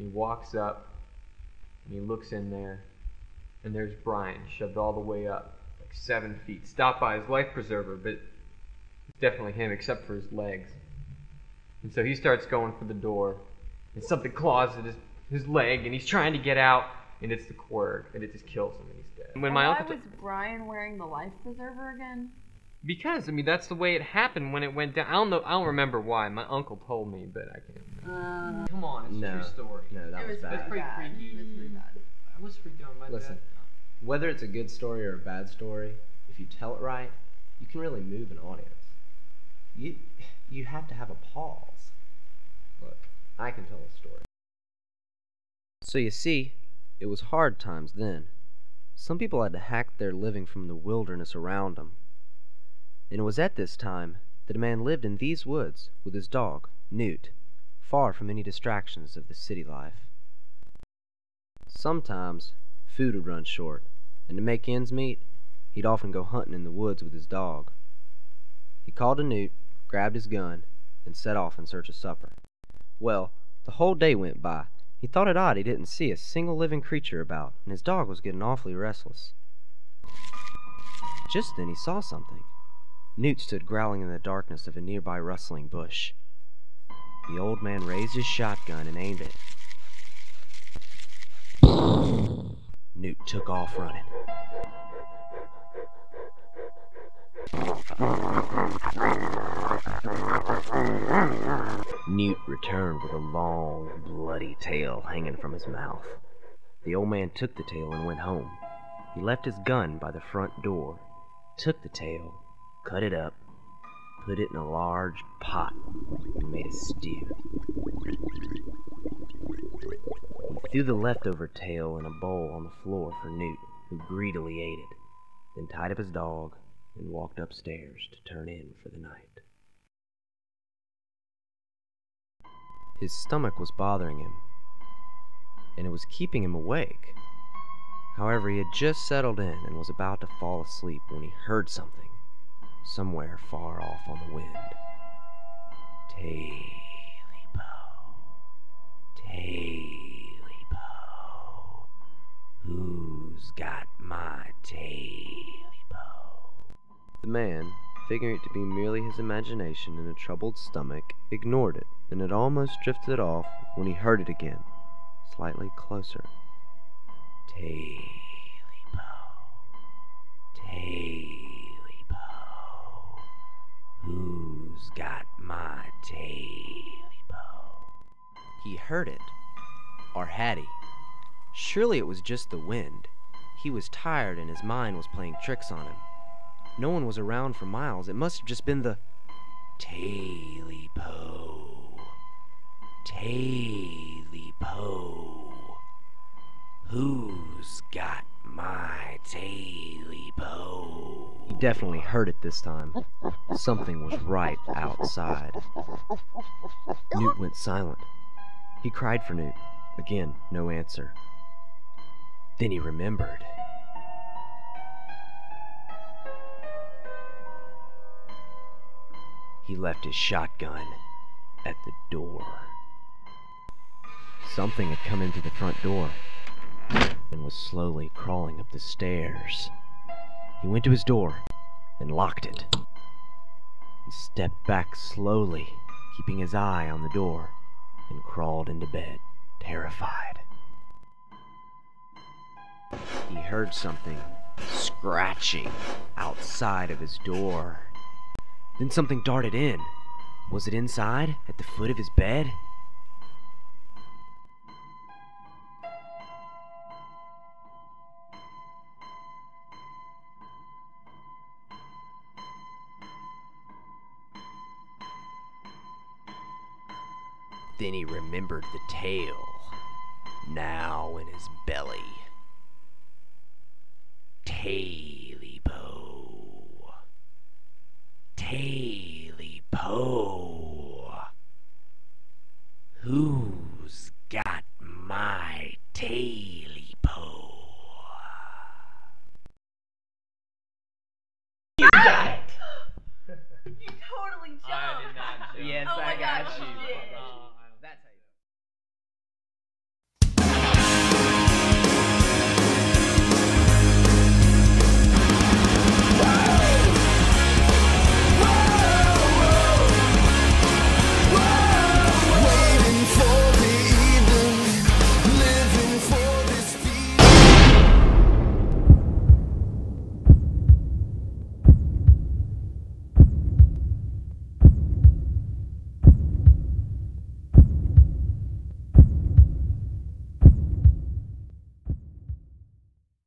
he walks up, and he looks in there, and there's Brian shoved all the way up, like 7 feet, stopped by his life preserver, but it's definitely him except for his legs. And so he starts going for the door, and something claws at his leg, and he's trying to get out, and it's the Quirk, and it just kills him, and he's dead. And why was Brian wearing the life preserver again? Because, I mean, that's the way it happened when it went down. I don't remember why. My uncle told me, but I can't remember. Come on, it's a true story. No, that was bad. That's pretty freaky. It was pretty bad. I was freaked out by that. Listen, whether it's a good story or a bad story, if you tell it right, you can really move an audience. You have to have a pause. Look, I can tell a story. So you see, it was hard times then. Some people had to hack their living from the wilderness around them. And it was at this time that a man lived in these woods with his dog, Newt, far from any distractions of the city life. Sometimes food would run short, and to make ends meet, he'd often go hunting in the woods with his dog. He called to Newt, grabbed his gun, and set off in search of supper. Well, the whole day went by. He thought it odd he didn't see a single living creature about, and his dog was getting awfully restless. Just then he saw something. Newt stood growling in the darkness of a nearby rustling bush. The old man raised his shotgun and aimed it. Newt took off running. Newt returned with a long, bloody tail hanging from his mouth. The old man took the tail and went home. He left his gun by the front door, took the tail, cut it up, put it in a large pot, and made a stew. He threw the leftover tail in a bowl on the floor for Newt, who greedily ate it, then tied up his dog and walked upstairs to turn in for the night. His stomach was bothering him, and it was keeping him awake. However, he had just settled in and was about to fall asleep when he heard something, somewhere far off on the wind. Tailypo, Tailypo, who's got my Tailypo? The man, figuring it to be merely his imagination and a troubled stomach, ignored it, and had almost drifted off when he heard it again, slightly closer. Tailypo, Tailypo, who's got my Tailypo? He heard it, or had he? Surely it was just the wind. He was tired and his mind was playing tricks on him. No one was around for miles. It must have just been the Tailypo, Tailypo, who's got my Tailypo? He definitely heard it this time. Something was right outside. Newt went silent. He cried for Newt. Again, no answer. Then he remembered. He left his shotgun at the door. Something had come in through the front door and was slowly crawling up the stairs. He went to his door and locked it. He stepped back slowly, keeping his eye on the door, and crawled into bed, terrified. He heard something scratching outside of his door. Then something darted in. Was it inside, at the foot of his bed? Then he remembered the tail, now in his belly. Tailypo, Tailypo, who's got my Tailypo? You got it! You totally jumped! I did not jump. Yes, Oh I my got God, you. you did.